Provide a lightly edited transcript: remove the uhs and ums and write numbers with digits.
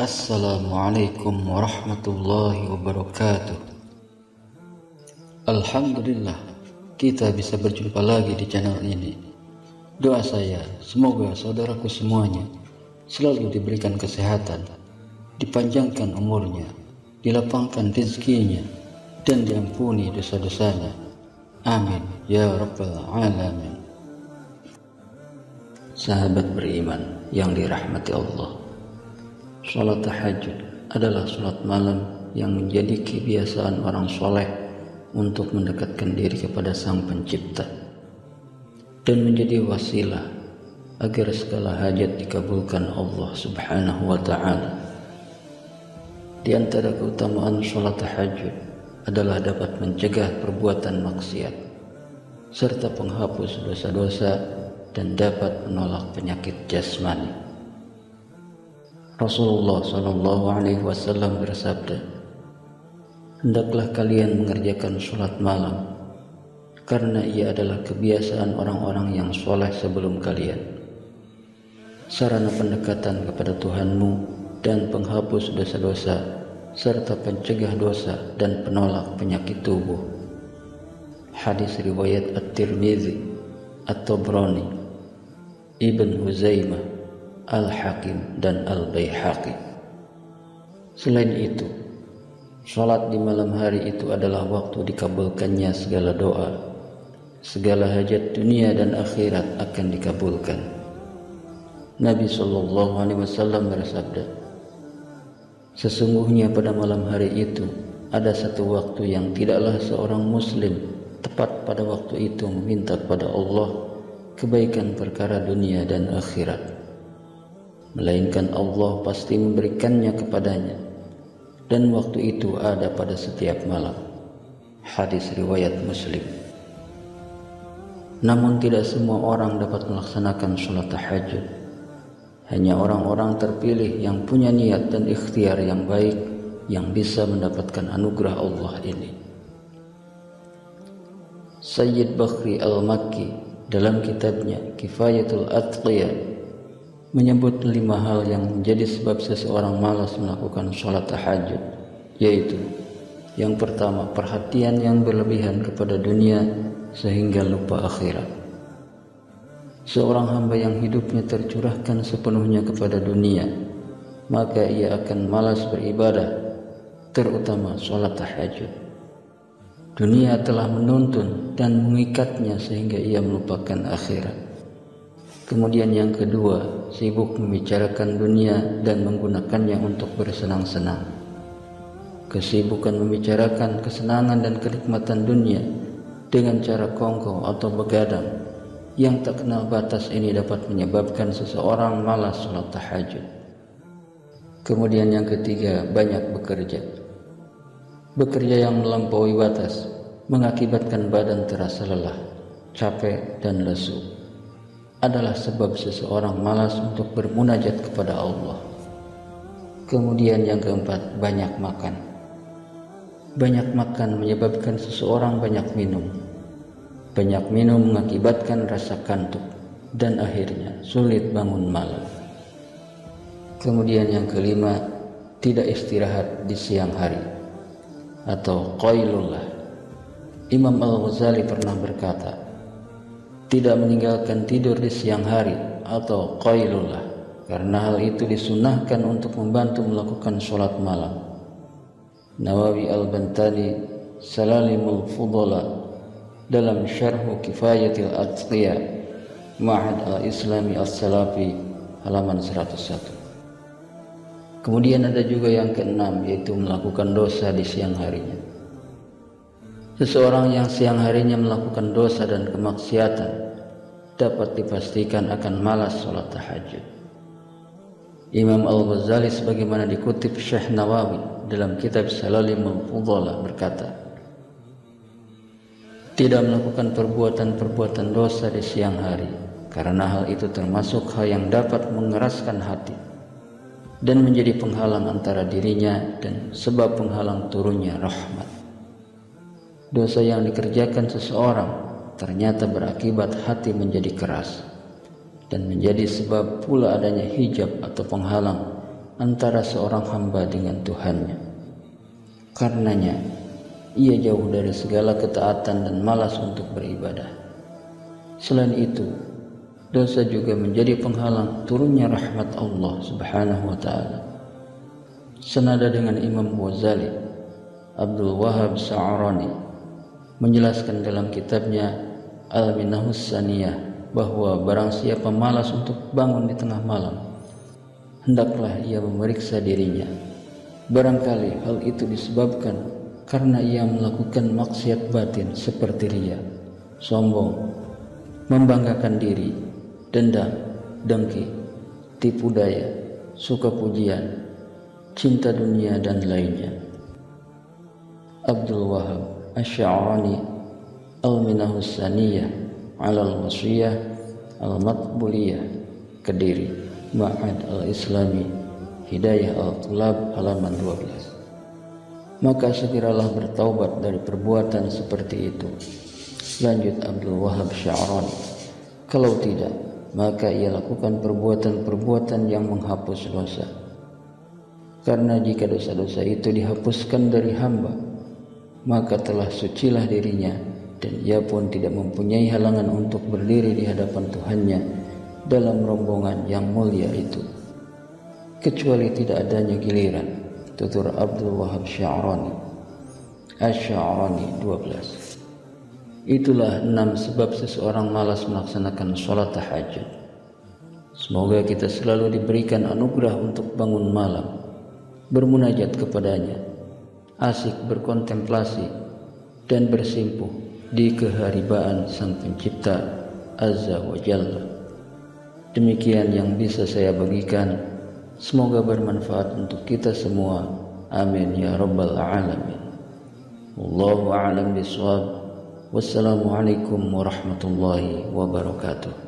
Assalamualaikum warahmatullahi wabarakatuh. Alhamdulillah, kita bisa berjumpa lagi di channel ini. Doa saya, semoga saudaraku semuanya selalu diberikan kesehatan, dipanjangkan umurnya, dilapangkan rezekinya, dan diampuni dosa-dosanya. Amin ya rabbal alamin. Sahabat beriman yang dirahmati Allah, salat tahajud adalah salat malam yang menjadi kebiasaan orang soleh untuk mendekatkan diri kepada Sang Pencipta dan menjadi wasilah agar segala hajat dikabulkan Allah Subhanahu wa ta'ala. Di antara keutamaan salat tahajud adalah dapat mencegah perbuatan maksiat serta penghapus dosa-dosa dan dapat menolak penyakit jasmani. Rasulullah SAW bersabda, "Hendaklah kalian mengerjakan sholat malam, karena ia adalah kebiasaan orang-orang yang soleh sebelum kalian, sarana pendekatan kepada Tuhanmu dan penghapus dosa-dosa, serta pencegah dosa dan penolak penyakit tubuh." Hadis riwayat At-Tirmizi, At-Tabrani, Ibn Huzaimah, Al-Hakim, dan Al-Baihaqi. Selain itu, salat di malam hari itu adalah waktu dikabulkannya segala doa. Segala hajat dunia dan akhirat akan dikabulkan. Nabi SAW bersabda, "Sesungguhnya pada malam hari itu ada satu waktu yang tidaklah seorang muslim tepat pada waktu itu meminta kepada Allah kebaikan perkara dunia dan akhirat, melainkan Allah pasti memberikannya kepadanya, dan waktu itu ada pada setiap malam." Hadis riwayat Muslim. Namun tidak semua orang dapat melaksanakan sholat tahajud. Hanya orang-orang terpilih yang punya niat dan ikhtiar yang baik yang bisa mendapatkan anugerah Allah ini. Sayyid Bakhri Al-Makki dalam kitabnya Kifayatul Atqiya menyebut 5 hal yang menjadi sebab seseorang malas melakukan sholat tahajud, yaitu: yang pertama, perhatian yang berlebihan kepada dunia sehingga lupa akhirat. Seorang hamba yang hidupnya tercurahkan sepenuhnya kepada dunia, maka ia akan malas beribadah, terutama sholat tahajud. Dunia telah menuntun dan mengikatnya sehingga ia melupakan akhirat. Kemudian yang kedua, sibuk membicarakan dunia dan menggunakannya untuk bersenang-senang. Kesibukan membicarakan kesenangan dan kenikmatan dunia dengan cara kongkow atau begadang yang tak kenal batas ini dapat menyebabkan seseorang malas sholat tahajud. Kemudian yang ketiga, banyak bekerja. Bekerja yang melampaui batas mengakibatkan badan terasa lelah, capek, dan lesu. Adalah sebab seseorang malas untuk bermunajat kepada Allah. Kemudian yang keempat, banyak makan. Banyak makan menyebabkan seseorang banyak minum. Banyak minum mengakibatkan rasa kantuk dan akhirnya sulit bangun malam. Kemudian yang kelima, tidak istirahat di siang hari atau qailullah. Imam Al-Ghazali pernah berkata, tidak meninggalkan tidur di siang hari atau qailullah, karena hal itu disunahkan untuk membantu melakukan sholat malam. Nawawi Al-Bantani Salalimul Fudala dalam Syarhu Kifayatil Atqiya Ma'had Al-Islami As-Salafi halaman 101. Kemudian ada juga yang keenam, yaitu melakukan dosa di siang harinya. Seseorang yang siang harinya melakukan dosa dan kemaksiatan dapat dipastikan akan malas sholat tahajud. Imam Al-Ghazali sebagaimana dikutip Syekh Nawawi dalam kitab Salalimul Fudala berkata, tidak melakukan perbuatan-perbuatan dosa di siang hari, karena hal itu termasuk hal yang dapat mengeraskan hati dan menjadi penghalang antara dirinya dan sebab penghalang turunnya rahmat. Dosa yang dikerjakan seseorang ternyata berakibat hati menjadi keras dan menjadi sebab pula adanya hijab atau penghalang antara seorang hamba dengan Tuhannya. Karenanya, ia jauh dari segala ketaatan dan malas untuk beribadah. Selain itu, dosa juga menjadi penghalang turunnya rahmat Allah Subhanahu wa ta'ala. Senada dengan Imam Ghazali, Abdul Wahab Sa'arani menjelaskan dalam kitabnya Al-Minahus Saniyah bahwa barang siapa malas untuk bangun di tengah malam, hendaklah ia memeriksa dirinya. Barangkali hal itu disebabkan karena ia melakukan maksiat batin seperti riya, sombong, membanggakan diri, dendam, dengki, tipu daya, suka pujian, cinta dunia dan lainnya. Abdul Wahab Asy-Sya'rani Al-Minahus Saniyah Al-Wasiyah Al-Matbuliyah, Kediri, Ma'had Al-Islami, Hidayah Al-Tulab, halaman 12. Maka segeralah bertaubat dari perbuatan seperti itu. Lanjut Abdul Wahab Sya'rani, kalau tidak, maka ia lakukan perbuatan-perbuatan yang menghapus dosa. Karena jika dosa-dosa itu dihapuskan dari hamba, maka telah sucilah dirinya, dan ia pun tidak mempunyai halangan untuk berdiri di hadapan Tuhannya dalam rombongan yang mulia itu, kecuali tidak adanya giliran. Tutur Abdul Wahab Sya'rani Asy-Sya'rani 12. Itulah 6 sebab seseorang malas melaksanakan sholat tahajud. Semoga kita selalu diberikan anugerah untuk bangun malam, bermunajat kepadanya, asik berkontemplasi, dan bersimpuh di keharibaan Sang Pencipta Azza wa Jalla. Demikian yang bisa saya bagikan. Semoga bermanfaat untuk kita semua. Amin ya rabbal alamin. Wallahu a'lam bishawab. Wassalamualaikum warahmatullahi wabarakatuh.